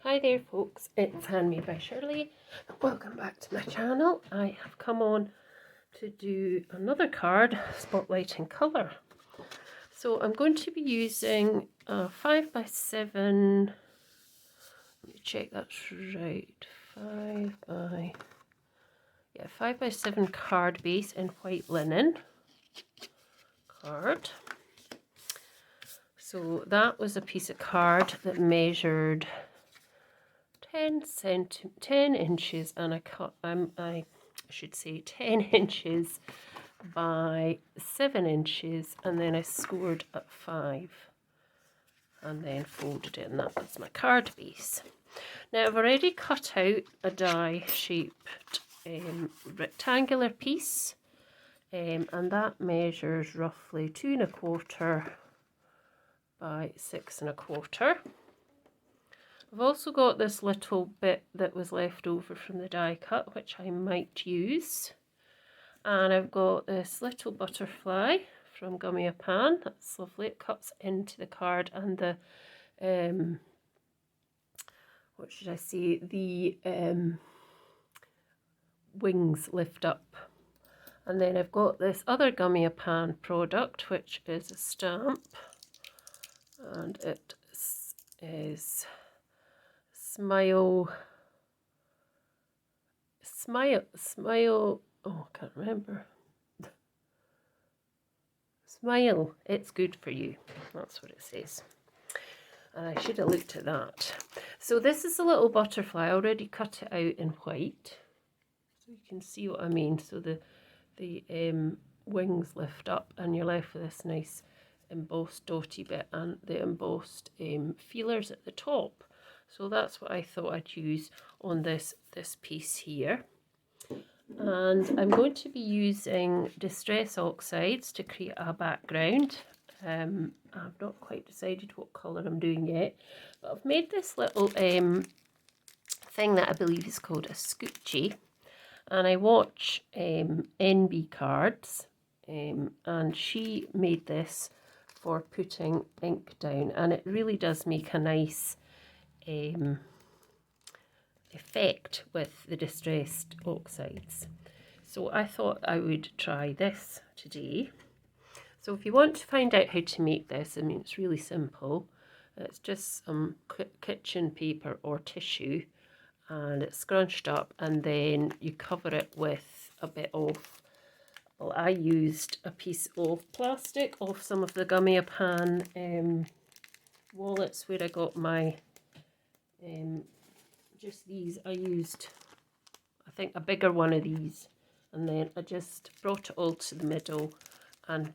Hi there folks, it's Handmade by Shirley. Welcome back to my channel. I have come on to do another card, Spotlight in Colour. So I'm going to be using a 5x7, let me check that's right, 5x7 card base in white linen card. So that was a piece of card that measured 10 inches, and I cut, I should say 10 inches by 7 inches, and then I scored at 5 and then folded it, and that was my card base. Now I've already cut out a die shaped rectangular piece, and that measures roughly 2 1/4 by 6 1/4. I've also got this little bit that was left over from the die cut, which I might use. And I've got this little butterfly from Gummiapan. That's lovely. It cuts into the card, and the, what should I say, the wings lift up. And then I've got this other Gummiapan product, which is a stamp. And it is Smile, oh, I can't remember. Smile, it's good for you. That's what it says. And I should have looked at that. So this is a little butterfly. I already cut it out in white, so you can see what I mean. So the wings lift up, and you're left with this nice embossed dotty bit and the embossed feelers at the top. So that's what I thought I'd use on this piece here. And I'm going to be using Distress Oxides to create a background. I've not quite decided what colour I'm doing yet, but I've made this little thing that I believe is called a smoochy. And I watch NB Cards, and she made this for putting ink down, and it really does make a nice effect with the distressed oxides. So I thought I would try this today. So if you want to find out how to make this, I mean, it's really simple. It's just some kitchen paper or tissue, and it's scrunched up, and then you cover it with a bit of, well, I used a piece of plastic of some of the Gummiapan wallets where I got my just these. I used, I think, a bigger one of these, and then I just brought it all to the middle and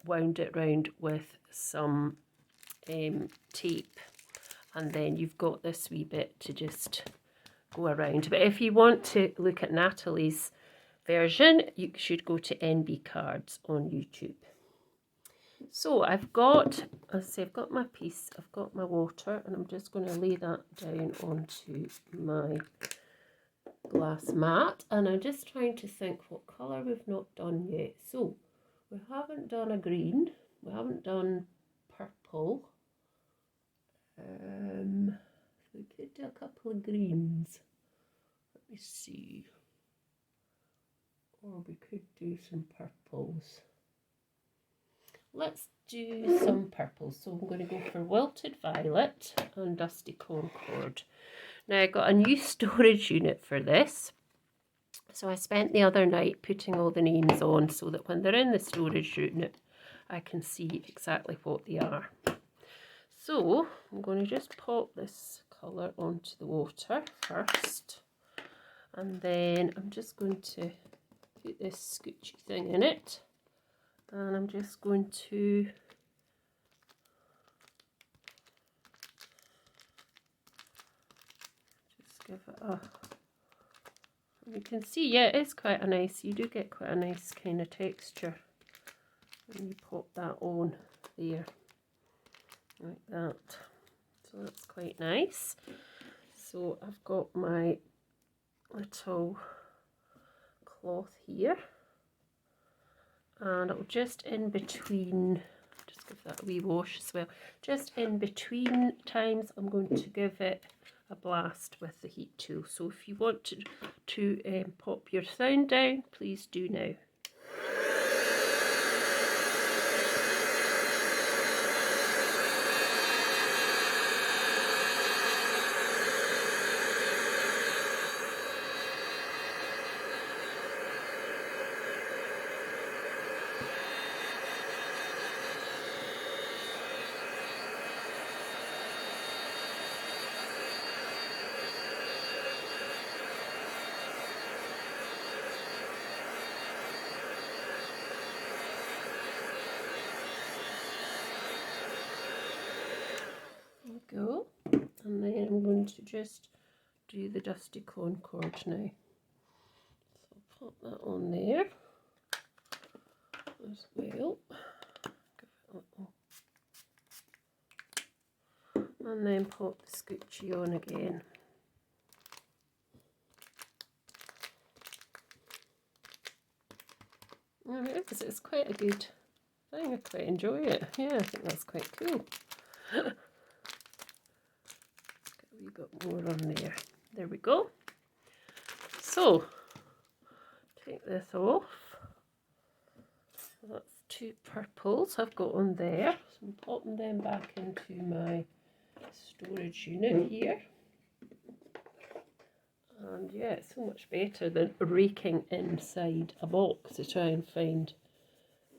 wound it round with some tape, and then you've got this wee bit to just go around. But if you want to look at Natalie's version, you should go to NB Cards on YouTube. So I've got, as I say, I've got my piece, I've got my water, and I'm just going to lay that down onto my glass mat, and I'm just trying to think what colour we've not done yet. So we haven't done a green, we haven't done purple, so we could do a couple of greens, let me see, or we could do some purples. Let's do some purples. So I'm going to go for Wilted Violet and Dusty Concord. Now I got a new storage unit for this. So I spent the other night putting all the names on so that when they're in the storage unit, I can see exactly what they are. So I'm going to just pop this colour onto the water first. And then I'm just going to put this scoochy thing in it. And I'm just going to just give it a, you can see, yeah, it's quite a nice, you do get quite a nice kind of texture when you pop that on there, like that. So that's quite nice. So I've got my little cloth here, and it'll just in between, just give that a wee wash as well, just in between times I'm going to give it a blast with the heat tool. So if you want to pop your sound down, please do now. Go, and then I'm going to just do the dusty Concord now. So pop that on there as well. Give it a little. And then pop the smoochy on again. And it's quite a good thing. I quite enjoy it. Yeah, I think that's quite cool. We got more on there. There we go. So take this off. So that's 2 purples I've got on there. So I'm popping them back into my storage unit here. And yeah, it's so much better than raking inside a box to try and find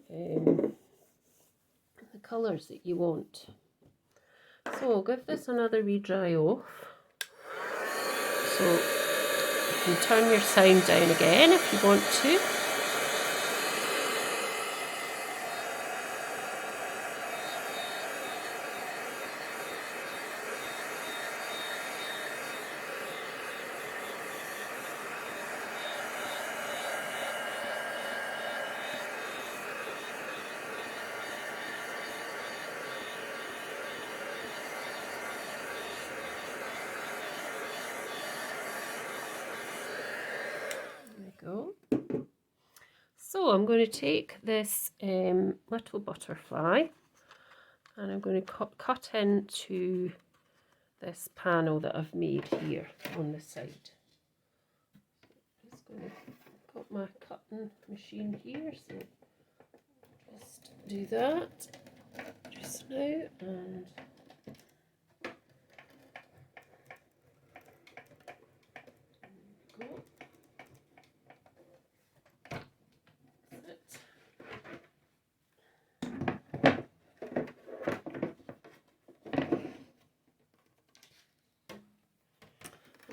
the colours that you want. So I'll give this another wee dry off. So you can turn your sound down again if you want to. Go. So I'm going to take this little butterfly and I'm going to cut into this panel that I've made here on the side. Just going to put my cutting machine here, so just do that just now and go.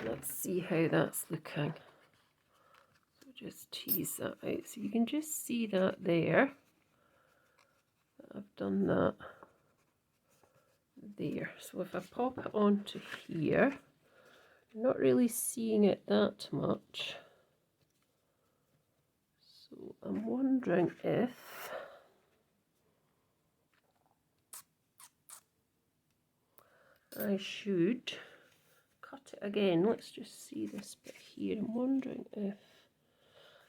Let's see how that's looking. So just tease that out so you can just see that there. I've done that there. So if I pop it onto here, you're not really seeing it that much. So I'm wondering if I should cut it again. Let's just see this bit here. I'm wondering if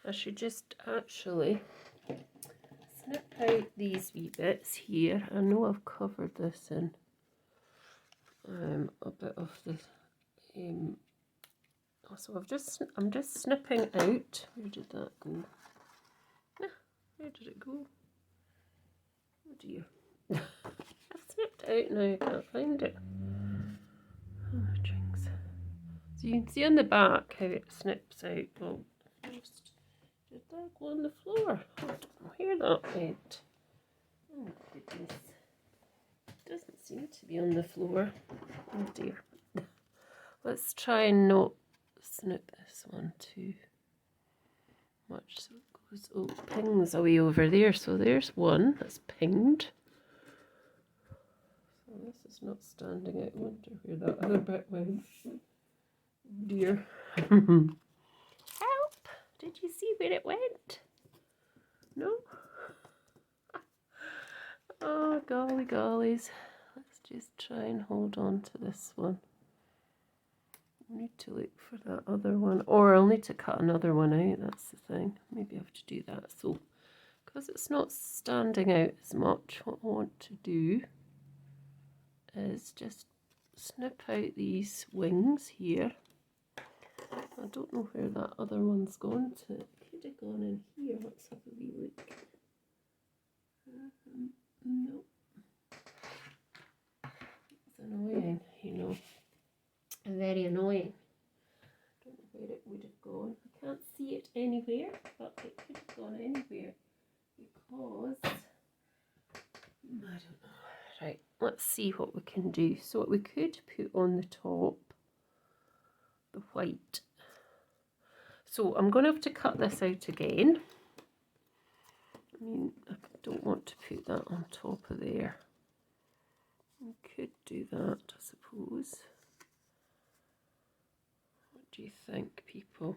I should just actually snip out these wee bits here. I know I've covered this in a bit of the so I'm just snipping out. Where did that go? Where did it go? Oh dear. I've snipped out now, I can't find it. Oh, jinx. So you can see on the back how it snips out. Well, first, did that go on the floor? I don't know where that went. Oh my goodness. It doesn't seem to be on the floor. Oh dear. Let's try and not snip this one too much so it goes, oh, pings away over there. So there's one that's pinged. So this is not standing out. I wonder where that other bit went. Dear. Help! Did you see where it went? No? Oh, golly gollies. Let's just try and hold on to this one. I need to look for that other one, or I'll need to cut another one out, that's the thing. Maybe I have to do that. So, because it's not standing out as much, what I want to do is just snip out these wings here. I don't know where that other one's gone to. It could have gone in here. Let's have a wee look. No. It's annoying, you know. Very annoying. I don't know where it would have gone. I can't see it anywhere, but it could have gone anywhere because I don't know. Right, let's see what we can do. So what we could put on the top, the white. So I'm going to have to cut this out again. I mean, I don't want to put that on top of there. I could do that, I suppose. What do you think, people?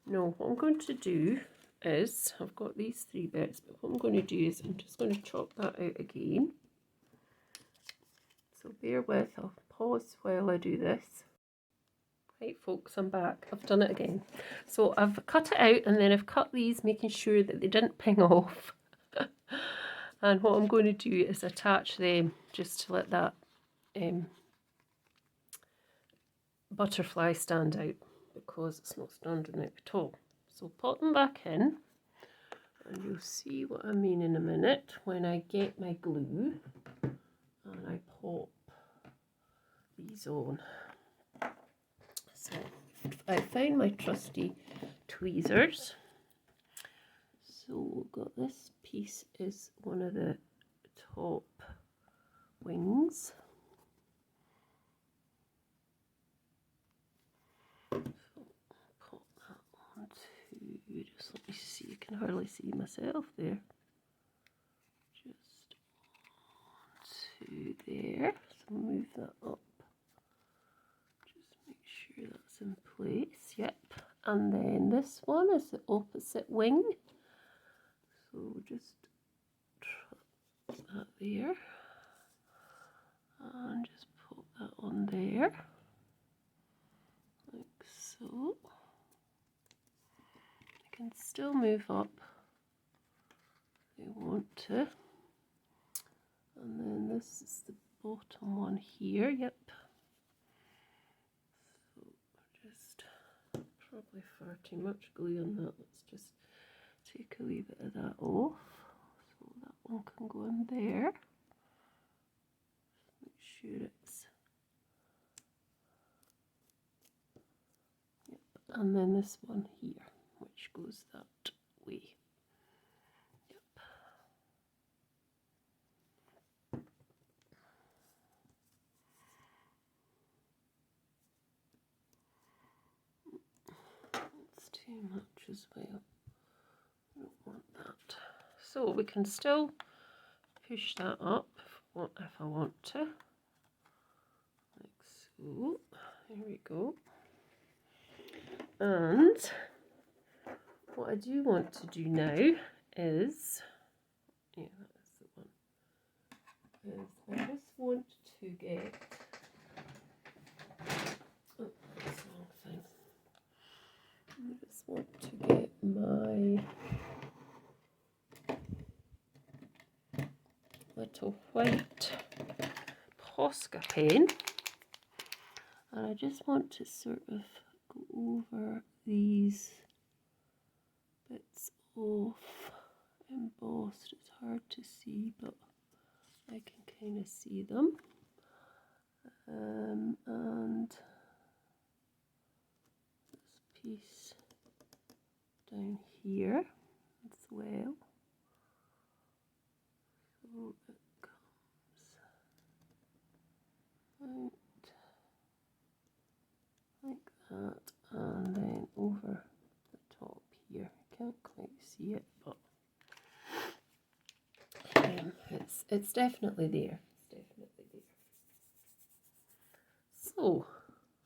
No, what I'm going to do is, I've got these 3 bits, but what I'm going to do is I'm just going to chop that out again. So bear with, I'll pause while I do this. Right folks, I'm back. I've done it again. So I've cut it out and then I've cut these, making sure that they didn't ping off. And what I'm going to do is attach them just to let that butterfly stand out, because it's not standing out at all. So pop them back in and you'll see what I mean in a minute when I get my glue and I pop these on. So I found my trusty tweezers. So we've got this piece is one of the top wings. So pop that on to, just let me see, you can hardly see myself there. Just to there. So move that up. Sure that's in place, yep. And then this one is the opposite wing. So just trap that there. And just put that on there. Like so. You can still move up if you want to. And then this is the bottom one here, yep. Probably far too much glue on that. Let's just take a wee bit of that off. So that one can go in there. Make sure it's... Yep. And then this one here, which goes that way. Yep. Too much as well. I don't want that. So we can still push that up if I want to. Like so. There we go. And what I do want to do now is, yeah, that is the one, is I just want to get, oh, that's the wrong thing. I just want to get my little white Posca pen, and I just want to sort of go over these bits of embossed. It's hard to see, but I can kind of see them. And this piece down here as well. So it comes out like that, and then over the top here. I can't quite see it, but it's definitely there. It's definitely there. So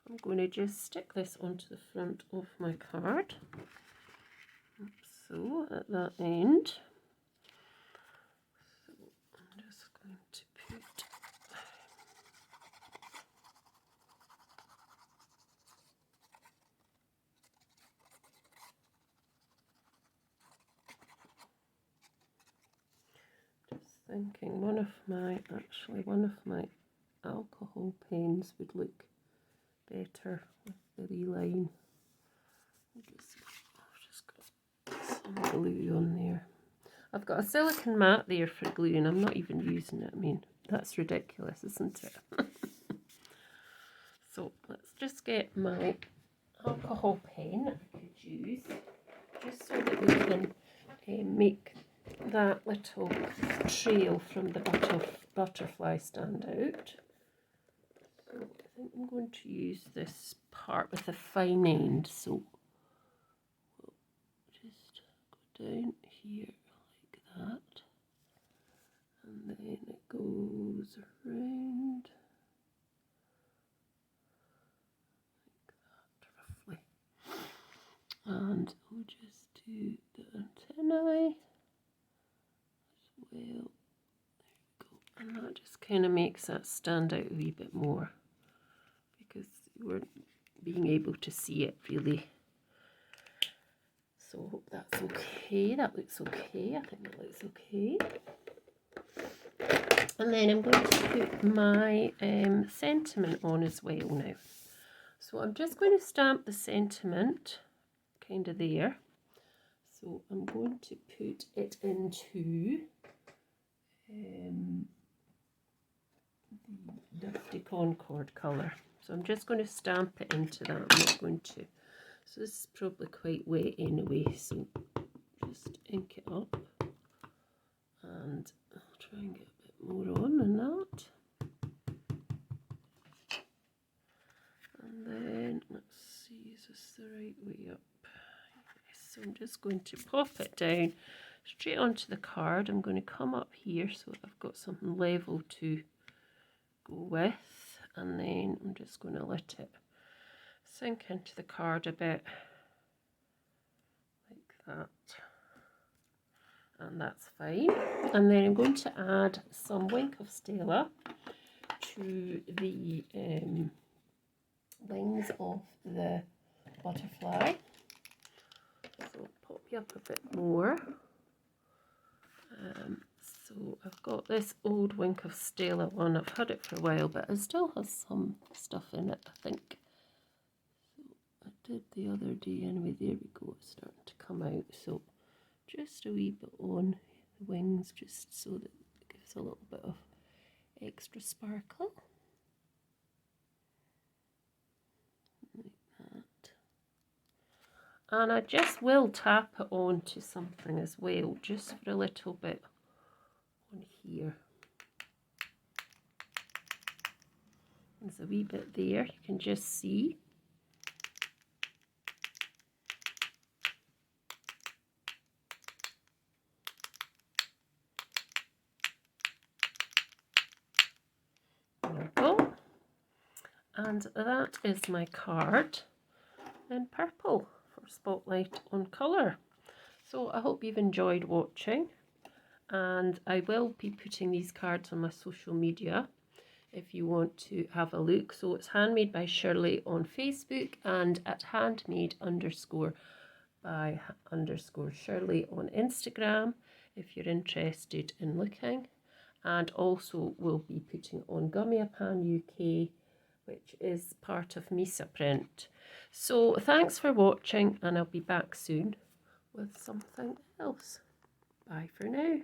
I'm going to just stick this onto the front of my card. So at that end, so I'm just going to put just thinking one of my alcohol pens would look better with the reline. I've just got some glue on there. I've got a silicone mat there for glue and I'm not even using it. I mean, that's ridiculous, isn't it? So let's just get my alcohol pen I could use, just so that we can make that little trail from the butterfly stand out. So I think I'm going to use this part with a fine end, so we'll just go down here like that, and then it goes around like that roughly, and we'll just do the antennae as well. There we go, and that just kind of makes that stand out a wee bit more, because you weren't being able to see it really. So I hope that's okay. That looks okay. I think that looks okay. And then I'm going to put my sentiment on as well now. So I'm just going to stamp the sentiment kind of there. So I'm going to put it into the Dusty Concord colour. So I'm just going to stamp it into that. I'm not going to. So this is probably quite wet anyway, so just ink it up. And I'll try and get a bit more on than that. And then, let's see, is this the right way up? Yes, so I'm just going to pop it down straight onto the card. I'm going to come up here so I've got something level to go with. And then I'm just going to let it sink into the card a bit, like that. And that's fine. And then I'm going to add some Wink of Stella to the wings of the butterfly. So pop you up a bit more. So I've got this old Wink of Stella one. I've had it for a while, but it still has some stuff in it, I think. So I did the other day anyway. There we go. It's starting to come out. So just a wee bit on the wings, just so that it gives a little bit of extra sparkle. Like that. And I just will tap it onto something as well, just for a little bit on here. There's a wee bit there, you can just see. There we go. And that is my card in purple for Spotlight on Colour. So I hope you've enjoyed watching, and I will be putting these cards on my social media if you want to have a look. So it's Handmade by Shirley on Facebook and at handmade_by_Shirley on Instagram if you're interested in looking. And also we'll be putting on Gummiapan UK, which is part of Misa Print. So thanks for watching, and I'll be back soon with something else. Bye for now.